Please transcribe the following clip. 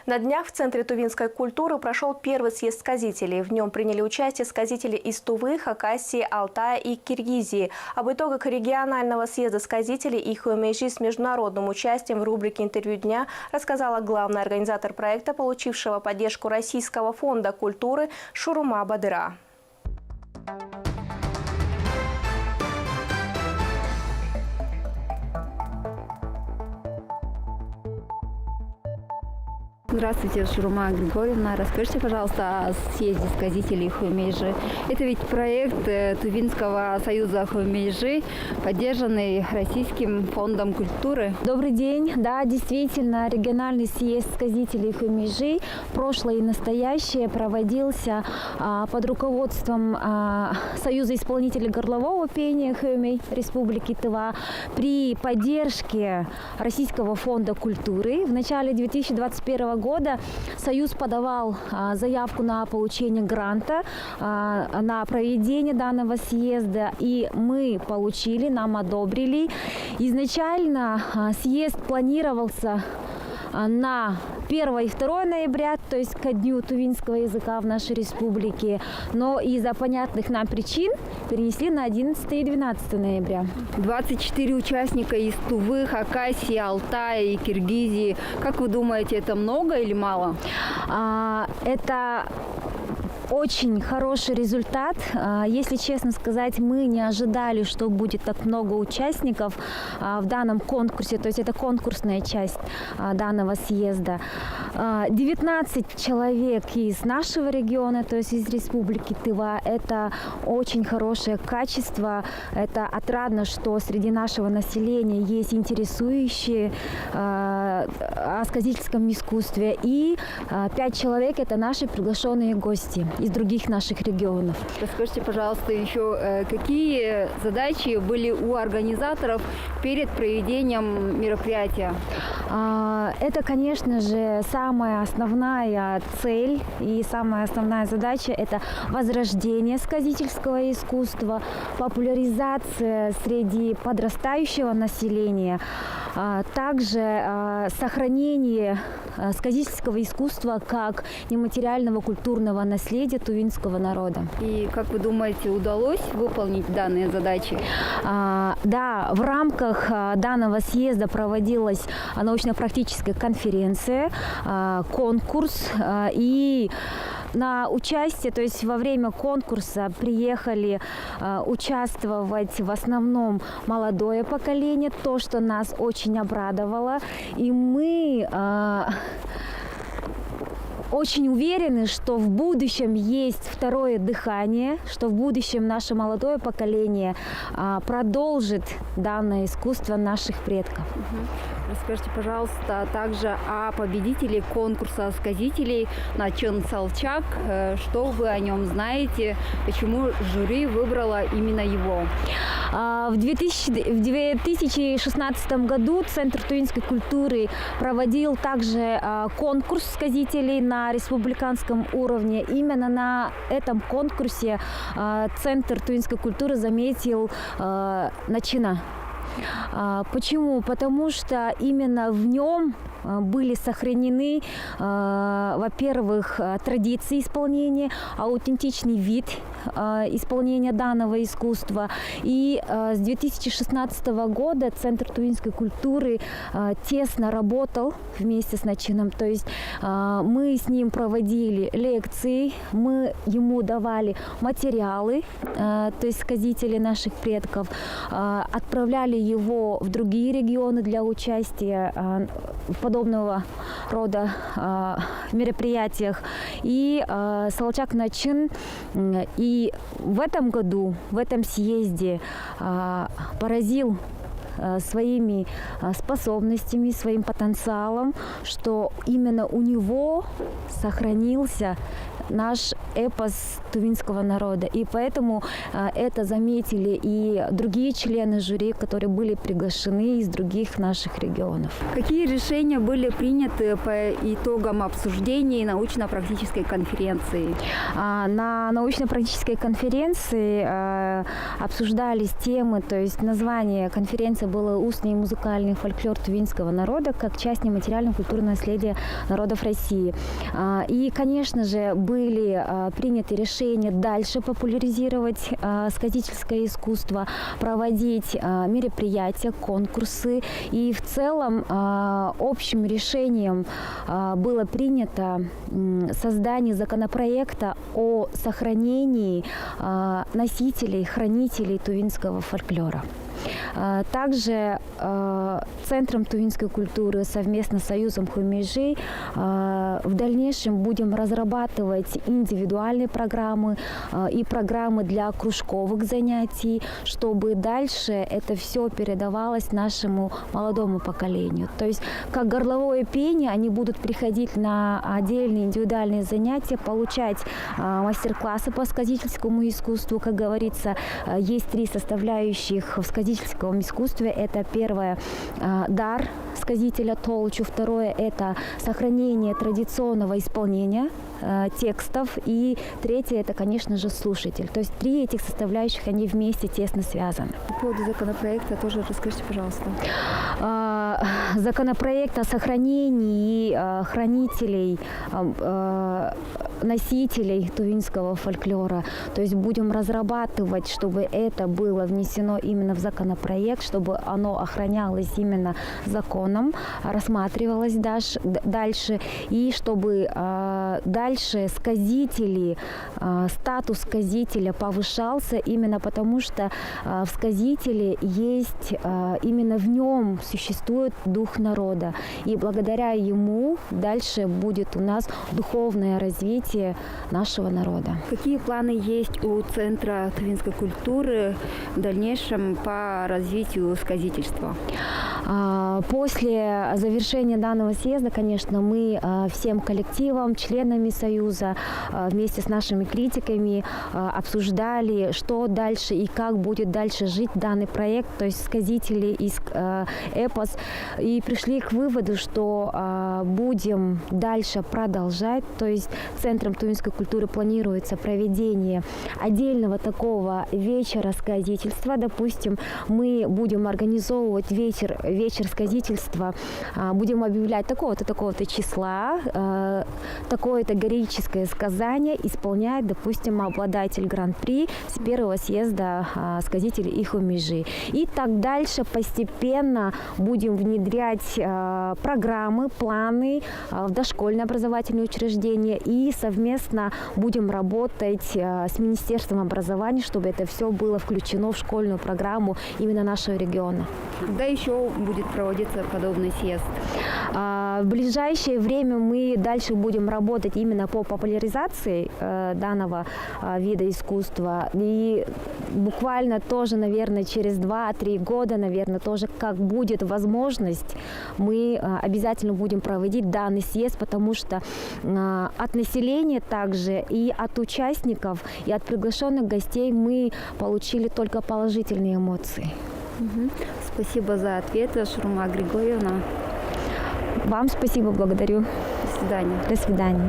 На днях в Центре тувинской культуры прошел первый съезд сказителей. В нем приняли участие сказители из Тувы, Хакасии, Алтая и Киргизии. Об итогах регионального съезда сказителей и Хюмейжи с международным участием в рубрике «Интервью дня» рассказала главный организатор проекта, получившего поддержку Российского фонда культуры Шурума Бадыра. Здравствуйте, Шурума Григорьевна. Расскажите, пожалуйста, о съезде сказителей Хюмейжи. Это ведь проект Тувинского союза Хюмейжи, поддержанный Российским фондом культуры. Добрый день. Да, действительно, региональный съезд сказителей Хюмейжи, прошлое и настоящее, проводился под руководством Союза исполнителей горлового пения Хюмей Республики Тыва при поддержке Российского фонда культуры. В начале 2021 года Союз подавал заявку на получение гранта на проведение данного съезда, и мы получили, нам одобрили. Изначально съезд планировался на 1 и 2 ноября, то есть ко дню тувинского языка в нашей республике, но из-за понятных нам причин перенесли на 11 и 12 ноября. 24 участника из Тувы, Хакасии, Алтая и Киргизии. Как вы думаете, это много или мало? Это очень хороший результат. Если честно сказать, мы не ожидали, что будет так много участников в данном конкурсе. То есть это конкурсная часть данного съезда. 19 человек из нашего региона, то есть из Республики Тыва. Это очень хорошее качество. Это отрадно, что среди нашего населения есть интересующие о сказительском искусстве. И 5 человек – это наши приглашенные гости из других наших регионов. Расскажите, пожалуйста, еще какие задачи были у организаторов перед проведением мероприятия? Это, конечно же, самая основная цель и самая основная задача – это возрождение сказительского искусства, популяризация среди подрастающего населения, также сохранение сказительского искусства как нематериального культурного наследия тувинского народа. И как вы думаете, удалось выполнить данные задачи? Да, в рамках данного съезда проводилась научно-практическая конференция, конкурс, и на участие, то есть во время конкурса приехали участвовать в основном молодое поколение, то, что нас очень обрадовало. И мы очень уверены, что в будущем есть второе дыхание, что в будущем наше молодое поколение продолжит данное искусство наших предков. Расскажите, пожалуйста, также о победителе конкурса сказителей Начын Салчак. Что вы о нем знаете? Почему жюри выбрало именно его? В 2016 году Центр тувинской культуры проводил также конкурс сказителей на республиканском уровне. Именно на этом конкурсе Центр тувинской культуры заметил Начына. Почему? Потому что именно в нем были сохранены, во-первых, традиции исполнения, аутентичный вид исполнения данного искусства. И с 2016 года Центр тувинской культуры тесно работал вместе с Начыном. То есть мы с ним проводили лекции, мы ему давали материалы, то есть сказители наших предков, отправляли его в другие регионы для участия в подобного рода мероприятиях. И Салчак Начын и в этом году, в этом съезде поразил своими способностями, своим потенциалом, что именно у него сохранился наш эпос тувинского народа. И поэтому это заметили и другие члены жюри, которые были приглашены из других наших регионов. Какие решения были приняты по итогам обсуждений научно-практической конференции? На научно-практической конференции обсуждались темы, то есть название конференции это был устный и музыкальный фольклор тувинского народа как часть нематериального культурного наследия народов России. И, конечно же, были приняты решения дальше популяризировать сказительское искусство, проводить мероприятия, конкурсы. И в целом общим решением было принято создание законопроекта о сохранении носителей, хранителей тувинского фольклора. Также Центром тувинской культуры совместно с Союзом Хоймежи в дальнейшем будем разрабатывать индивидуальные программы и программы для кружковых занятий, чтобы дальше это все передавалось нашему молодому поколению. То есть как горловое пение они будут приходить на отдельные индивидуальные занятия, получать мастер-классы по сказительскому искусству. Как говорится, есть 3 составляющих в сказительском искусстве. Это первое – дар сказителя толчу, второе – это сохранение традиционного исполнения текстов, и третье – это, конечно же, слушатель. То есть 3 этих составляющих, они вместе тесно связаны. По поводу законопроекта тоже расскажите, пожалуйста. Законопроект о сохранении хранителей, носителей тувинского фольклора. То есть будем разрабатывать, чтобы это было внесено именно в законопроект, чтобы оно охранялось именно законом, рассматривалось дальше, и чтобы дальше сказители, статус сказителя повышался именно потому, что в сказителе есть, именно в нем существует дух народа. И благодаря ему дальше будет у нас духовное развитие нашего народа. Какие планы есть у Центра тувинской культуры в дальнейшем по развитию сказительства? После завершения данного съезда, конечно, мы всем коллективам, членами Союза, вместе с нашими критиками обсуждали, что дальше и как будет дальше жить данный проект, то есть сказители и эпос, и пришли к выводу, что будем дальше продолжать, то есть Центром тувинской культуры планируется проведение отдельного такого вечера сказительства. Допустим, мы будем организовывать вечер сказительства, будем объявлять такого-то числа, такое-то героическое сказание исполняет, допустим, обладатель гран-при с 1-го съезда сказителей и Хоймежи. И так дальше постепенно будем внедрять программы, планы в дошкольные образовательные учреждения и совместно будем работать с Министерством образования, чтобы это все было включено в школьную программу именно нашего региона. Когда еще будет проводиться подобный съезд? В ближайшее время мы дальше будем работать именно по популяризации данного вида искусства. И буквально тоже, наверное, через 2-3 года, наверное, тоже как будет возможность, мы обязательно будем проводить данный съезд, потому что от населения также и от участников, и от приглашенных гостей мы получили только положительные эмоции. Спасибо за ответ, Шурма Григорьевна. Вам спасибо, благодарю. До свидания. До свидания.